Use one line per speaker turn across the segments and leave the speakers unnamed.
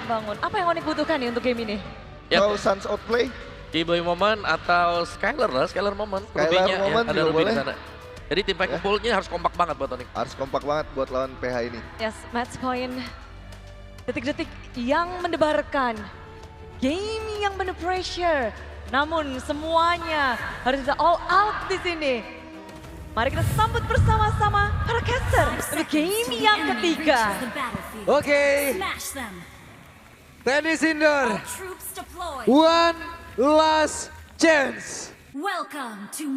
bangun. Apa yang Onyx butuhkan nih untuk game ini?
Ya,
Kalau Suns outplay,
Keyboy Moment atau Skylar lah, Skylar Moment.
Skylar
Ruby-nya ya,
Moment
ada
juga
Ruby di
boleh.
sana. Jadi tim Pack
Ya.
Pool-nya harus kompak banget buat Onyx.
harus kompak banget buat lawan PH ini.
Yes, match point. Detik-detik yang mendebarkan. Game yang penuh pressure. Namun semuanya harus bisa all out di sini. Mari kita sambut bersama-sama para caster untuk game yang ketiga.
Oke, tenis indoor, one last chance.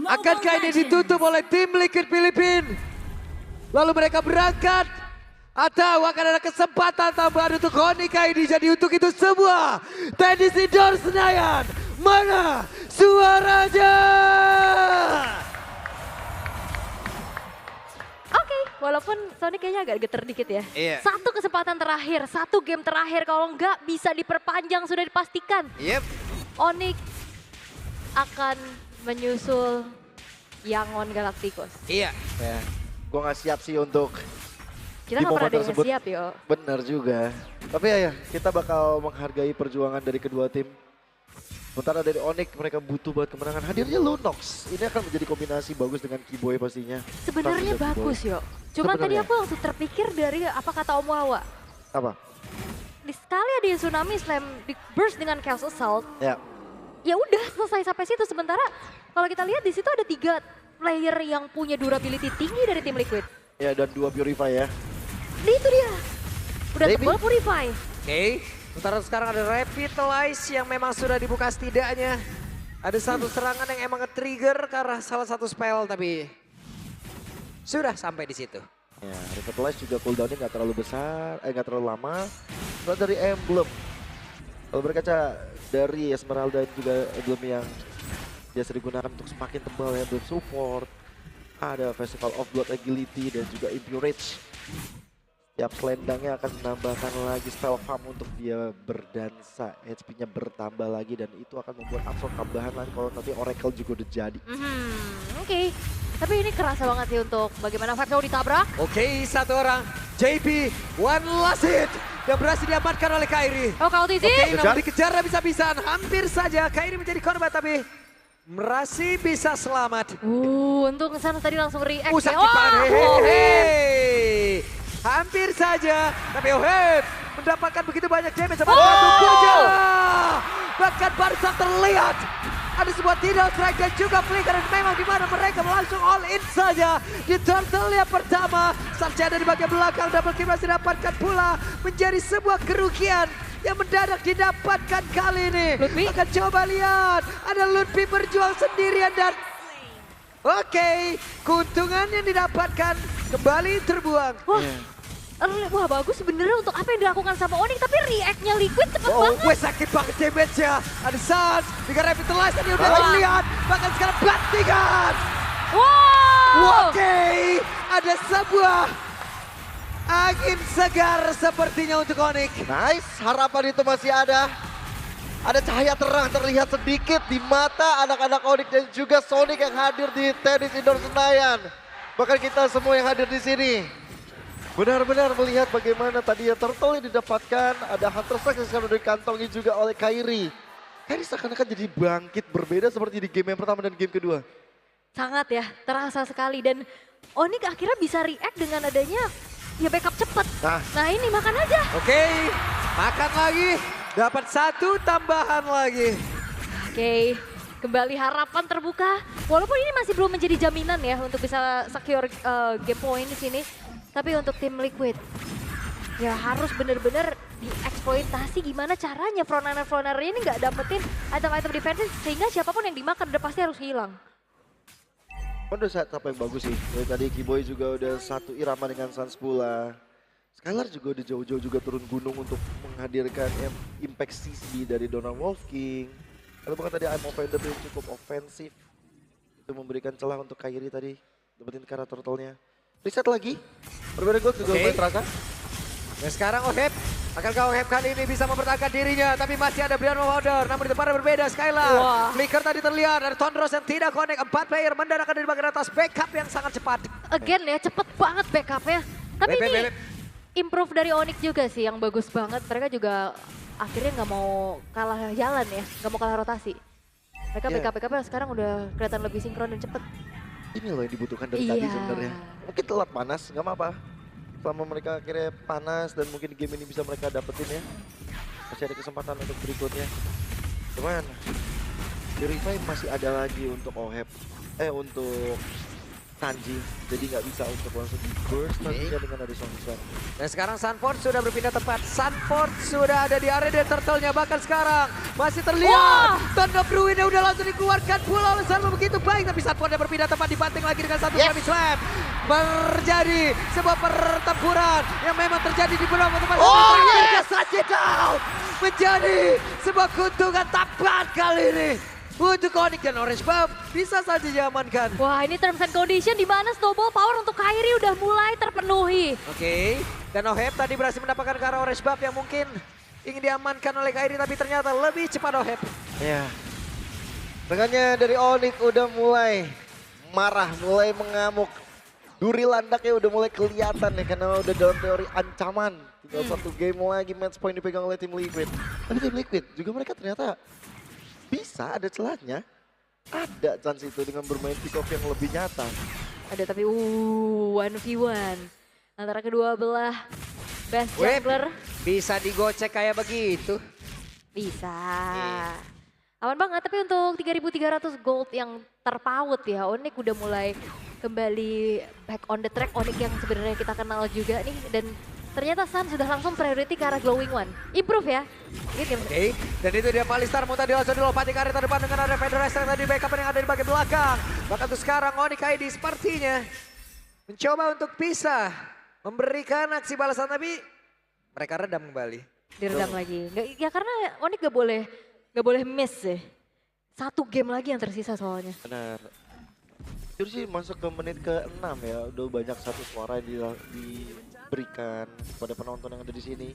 Akankah ini ditutup oleh tim Liquid Filipina? Lalu mereka berangkat? Atau akan ada kesempatan tambahan untuk Onyx ini? Jadi untuk itu semua, tenis indoor Senayan, mana suaranya?
Oke, walaupun Sonic kayaknya agak geter dikit ya.
Iya.
Satu kesempatan terakhir, satu game terakhir. Kalau nggak bisa diperpanjang sudah dipastikan.
Yep.
Onyx akan menyusul Yangon Galacticos.
Iya.
Ya, gue nggak siap sih untuk
Kita
di
nggak pernah
momen
ada yang
tersebut.
siap yo.
Bener juga. Tapi ya, kita bakal menghargai perjuangan dari kedua tim. Sementara dari Onyx mereka butuh buat kemenangan. Hadirnya Lunox, ini akan menjadi kombinasi bagus dengan Keyboy pastinya.
Sebenarnya
Tapi ada
bagus
Keyboy.
yo. Cuman tadi
Sebenarnya.
aku langsung terpikir dari apa kata Om Wawa.
Apa?
Di sekali ada yang tsunami slam di burst dengan chaos assault.
Ya,
Ya udah selesai sampai situ. Sementara kalau kita lihat di situ ada 3 player yang punya durability tinggi dari tim Liquid.
ya dan 2 Purify ya.
Itu dia. Udah
Maybe.
tebal Purify.
Oke, sementara sekarang ada Revitalize yang memang sudah dibuka setidaknya. Ada satu serangan yang emang nge-trigger karena salah satu spell tapi sudah sampai di situ.
Ya, Revitalize juga cooldownnya nggak terlalu besar, nggak terlalu lama. Kalau dari Emblem, kalau berkaca dari Esmeralda itu juga emblem yang biasa digunakan untuk semakin tebal ya, emblem support. Ada Festival of Blood Agility dan juga Impurage. Tiap selendangnya akan menambahkan lagi spell farm untuk dia berdansa, HP-nya bertambah lagi dan itu akan membuat absorb tambahan lagi kalau nanti Oracle juga udah jadi.
Oke. Tapi ini kerasa banget sih untuk bagaimana Five ditabrak.
Oke, satu orang. JP, one last hit. Dan berhasil diamankan oleh Kairi.
Oh, kalau
Oke,
Tizi.
namun dikejar habis-habisan. Hampir saja Kairi menjadi korban tapi masih bisa selamat.
Untung Sans tadi langsung react.
Sakit
ya.
banget.
Oh,
Hehehe. Hampir saja. Tapi Oheb mendapatkan begitu banyak damage sama satu gajah. Bahkan baru saja terlihat. Ada sebuah tidak strike dan juga flicker dan memang di mana mereka langsung all in saja di turtle yang pertama. Sarjana di bagian belakang double kill masih didapatkan pula menjadi sebuah kerugian yang mendadak didapatkan kali ini.
Lutfi.
Akan coba lihat ada Lutfi berjuang sendirian dan oke, keuntungan yang didapatkan kembali terbuang.
Wah bagus sebenarnya untuk apa yang dilakukan sama Onyx. Tapi react-nya Liquid cepet
Oh,
banget.
gue sakit banget damage-nya. Ada Sans, dengan Revitalize tadi udah
Wah.
terlihat. Bahkan sekarang bantingan.
Wow.
Oke, ada sebuah angin segar sepertinya untuk Onyx.
Nice, harapan itu masih ada. Ada cahaya terang terlihat sedikit di mata anak-anak Onyx dan juga Sonic yang hadir di tenis indoor Senayan. Bahkan kita semua yang hadir di sini. Benar-benar melihat bagaimana tadi ya turtle yang didapatkan. Ada Hunter Strike yang sekarang dikantongi juga oleh Kairi. Kairi seakan-akan jadi bangkit berbeda seperti di game yang pertama dan game kedua.
Sangat ya, terasa sekali. Dan Onyx akhirnya bisa react dengan adanya ya backup cepet. Nah ini makan aja.
Oke, makan lagi. Dapat satu tambahan lagi.
Oke, kembali harapan terbuka. Walaupun ini masih belum menjadi jaminan ya untuk bisa secure game point di sini. Tapi untuk tim Liquid, ya harus benar-benar dieksploitasi gimana caranya frontrunner ini nggak dapetin item-item defensif sehingga siapapun yang dimakan udah pasti harus hilang.
Udah saat apa yang bagus sih. Dari tadi Keyboy juga udah satu irama dengan Sans pula. Skylar juga udah jauh-jauh juga turun gunung untuk menghadirkan impact CC dari Donald Wolf King. Lalu bahkan tadi I'm Offender yang cukup ofensif. Itu memberikan celah untuk Kairi tadi. Dapetin cara turtle-nya. Reset lagi. Berbeda gol juga lumayan terasa.
Dan sekarang Oheb, akankah Oheb kali ini bisa mempertahankan dirinya? Tapi masih ada Brian Powder, namun di depan berbeda Skylar.
Wah.
Flicker tadi terlihat, ada Tondros yang tidak connect. 4 player mendaratkan dari bagian atas, backup yang sangat cepat.
Again ya cepet banget backupnya. Tapi
Beb,
ini
beb, beb.
improve dari Onyx juga sih yang bagus banget. Mereka juga akhirnya nggak mau kalah jalan ya, nggak mau kalah rotasi. Mereka BKP sekarang udah kelihatan lebih sinkron dan cepet.
Ini loh yang dibutuhkan dari tadi sebenarnya. Mungkin telat panas, nggak apa-apa. Selama mereka akhirnya panas dan mungkin game ini bisa mereka dapetin ya. Masih ada kesempatan untuk berikutnya. Cuman, di revive masih ada lagi untuk Oheb. Untuk Sanji. Jadi nggak bisa untuk langsung di burst nantinya dengan ada Song Swan.
Dan sekarang Sunford sudah berpindah tempat. Sunford sudah ada di area turtle-nya. Bahkan sekarang masih terlihat. Tanda Bruinnya udah langsung dikeluarkan pula oleh Sunford begitu baik. Tapi Sunford yang berpindah tempat dibanting lagi dengan satu Slam Slam. Terjadi sebuah pertempuran yang memang terjadi di beberapa tempat. Ternyata Sanji down. Menjadi sebuah keuntungan tambahan kali ini. Untuk Onyx dan Orange Buff bisa saja diamankan.
Wah, ini terms and condition di mana snowball power untuk Kairi udah mulai terpenuhi.
Oke, dan Oheb tadi berhasil mendapatkan ke arah Orange Buff yang mungkin ingin diamankan oleh Kairi, tapi ternyata lebih cepat Oheb.
Ya. Tangannya dari Onyx udah mulai marah, mulai mengamuk. Duri landaknya udah mulai kelihatan ya karena udah dalam teori ancaman. Tinggal satu game lagi match point dipegang oleh tim Liquid. Tapi tim Liquid juga mereka ternyata bisa ada celahnya. Ada chance itu dengan bermain pick off yang lebih nyata.
Ada tapi 1v1 antara kedua belah best jungler.
Bisa digocek kayak begitu.
Bisa. Aman banget, tapi untuk 3.300 gold yang terpaut ya, Onyx udah mulai kembali back on the track. Onyx yang sebenarnya kita kenal juga nih, dan ternyata Sun sudah langsung priority ke arah Glowing One. Improve ya.
Oke, dan itu dia Palistar mau tadi langsung dilompati ke arah terdepan dengan ada Federer yang tadi backup yang ada di bagian belakang. Bahkan tuh sekarang Onyx ID sepertinya mencoba untuk bisa memberikan aksi balasan, tapi mereka redam kembali.
Diredam lagi. Nggak, ya karena Onyx gak boleh miss sih. Satu game lagi yang tersisa soalnya.
Benar. Jujur sih masuk ke menit ke-6 ya, udah banyak satu suara yang diberikan kepada penonton yang ada di sini.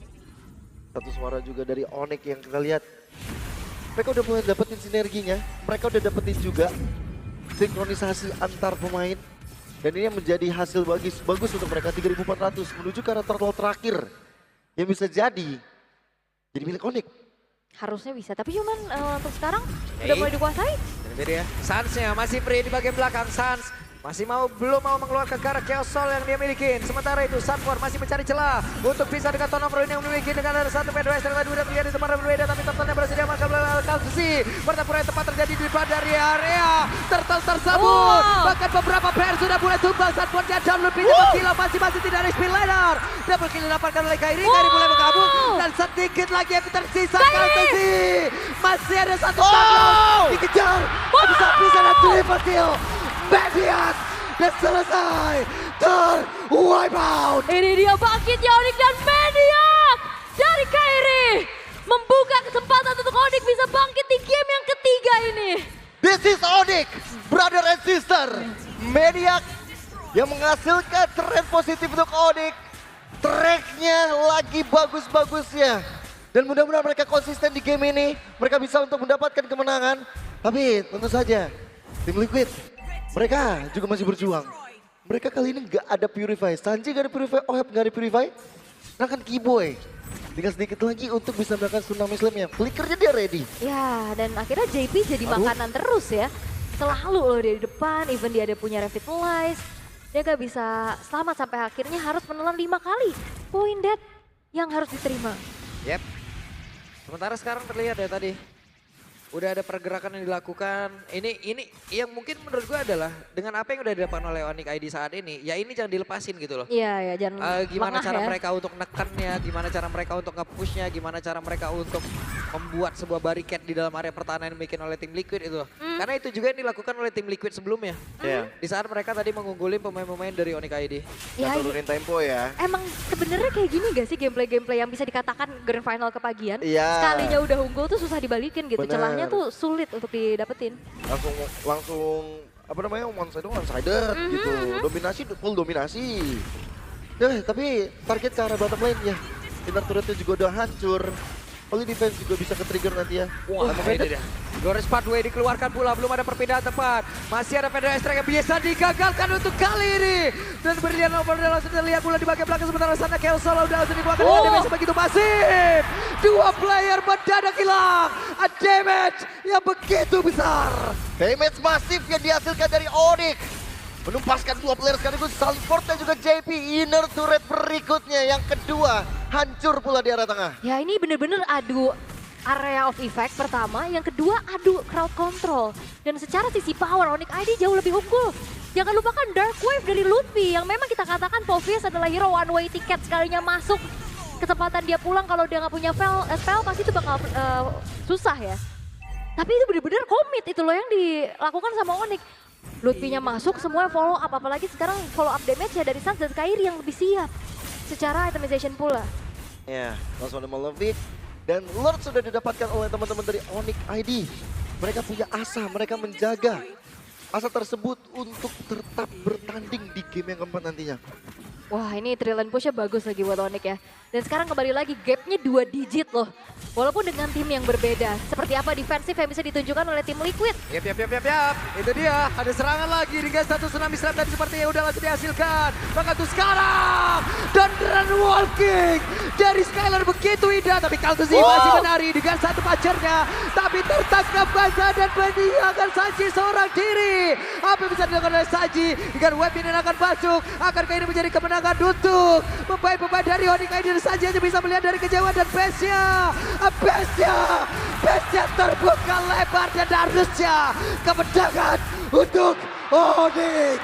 Satu suara juga dari Onyx yang kita lihat. Mereka udah mulai dapetin sinerginya, mereka udah dapetin juga sinkronisasi antar pemain. Dan ini yang menjadi hasil bagus untuk mereka 3.400 menuju ke arah turtle terakhir. Yang bisa jadi milik Onyx.
Harusnya bisa, tapi cuman untuk sekarang udah mulai dikuasai.
Dan itu dia, Suns-nya masih free di bagian belakang. Suns masih belum mau mengeluarkan ke arah Chaos Soul yang dia miliki. Sementara itu Sunford masih mencari celah untuk bisa dengan Tono Bruin yang memiliki dengan ada satu P2S yang tadi udah terjadi di tempat yang berbeda, tapi Turtle-nya berhasil diamankan oleh Kalsusi. Pertempuran yang tepat terjadi di depan dari area Turtle tersebut. Bahkan beberapa player sudah mulai tumbang. Sunford-nya down lebih cepat kill, masih tidak ada spin ladder. Double kill didapatkan oleh Kairi. Kairi mulai menggabung dan sedikit lagi yang tersisa Kalsusi. Masih ada satu tackle dikejar. Bisa ada triple kill. Babian dan selesai wipe out.
Ini dia bangkitnya Onyx dan Maniac dari Kairi. Membuka kesempatan untuk Onyx bisa bangkit di game yang ketiga ini.
This is Onyx, brother and sister. Maniac yang menghasilkan tren positif untuk Onyx. Tracknya lagi bagus-bagusnya. Dan mudah-mudahan mereka konsisten di game ini. Mereka bisa untuk mendapatkan kemenangan. Tapi tentu saja tim Liquid, mereka juga masih berjuang. Mereka kali ini nggak ada Purify. Sanji nggak ada Purify, Oheb nggak ada Purify. Sedangkan Keyboy tinggal sedikit lagi untuk bisa melakukan Tsunami Slam-nya. Flickernya dia ready.
Ya, dan akhirnya JP jadi makanan terus ya. Selalu loh dia di depan, even dia ada punya Revitalize. Dia gak bisa selamat sampai akhirnya harus menelan 5 kali. Point dead yang harus diterima.
Yep. Sementara sekarang terlihat ya tadi. Udah ada pergerakan yang dilakukan. Ini yang mungkin menurut gue adalah dengan apa yang udah dilakukan oleh Onyx ID saat ini, ya ini jangan dilepasin gitu loh.
Iya, jangan
Gimana
lengah
cara
ya.
mereka untuk nekannya, gimana cara mereka untuk nge-pushnya, gimana cara mereka untuk membuat sebuah barricade di dalam area pertahanan yang dibikin oleh tim Liquid itu. Karena itu juga yang dilakukan oleh tim Liquid sebelumnya.
Iya.
Di saat mereka tadi mengunggulin pemain-pemain dari Onyx ID.
Ya,
turunin tempo ya.
emang sebenarnya kayak gini gak sih gameplay-gameplay yang bisa dikatakan grand final kepagian?
Iya.
Sekalinya udah unggul tuh susah dibalikin gitu.
Bener.
Celahnya tuh sulit untuk didapetin.
Langsung apa namanya one-sider gitu. Dominasi, full dominasi. Tapi target ke arah bottom lane ya. Inner turretnya juga udah hancur. Only defense juga bisa ke-trigger nanti ya.
Wah, ini dia. Glorious Pathway dikeluarkan pula, belum ada perpindahan tepat. Masih ada Federal Strike yang biasa digagalkan untuk kali ini. Dan berlian overload langsung terlihat pula di bagian belakang sementara sana Chaos Solo udah langsung dibuatkan dengan damage begitu masif. Dua player mendadak hilang. A damage yang begitu besar.
Damage masif yang dihasilkan dari Onyx. Menumpaskan dua player sekaligus, Salford dan juga JP. Inner turret berikutnya yang kedua hancur pula di arah tengah.
Ya ini bener-bener adu area of effect pertama, yang kedua adu crowd control. Dan secara sisi power, Onyx ID jauh lebih unggul. Jangan lupakan Dark Wave dari Ludwig yang memang kita katakan Povius adalah hero one way ticket, sekalinya masuk. Kesempatan dia pulang kalau dia nggak punya spell pasti itu bakal susah ya. Tapi itu bener-bener komit itu loh yang dilakukan sama Onyx. Ludwignya masuk, semua follow up, apalagi sekarang follow up damage ya dari Sans dan Kairi yang lebih siap. Secara itemization pula.
Ya, langsung ada Malavik. Dan Lord sudah didapatkan oleh teman-teman dari Onyx ID. Mereka punya asa, mereka menjaga asa tersebut untuk tetap bertanding di game yang keempat nantinya.
Wah ini trillion push-nya bagus lagi buat Onyx ya. Dan sekarang kembali lagi gapnya 2 digit loh. Walaupun dengan tim yang berbeda. Seperti apa defensif yang bisa ditunjukkan oleh tim Liquid.
Yap. Itu dia, ada serangan lagi dengan satu tsunami slap tadi seperti yang udah langsung dihasilkan. Bahkan tuh sekarang, dan run walking dari Skylar begitu indah. Tapi Kaltuzi masih menari dengan satu pacarnya. Tapi tertangkap basah dan meninggalkan Sanji seorang diri. Apa yang bisa dilakukan oleh Sanji dengan web ini akan masuk. Akankah ini menjadi kemenangan untuk pemain-pemain dari Onyx ID. Sanji hanya bisa melihat dari kejauhan dan Bestia terbuka lebar dan harusnya kemenangan untuk Onyx.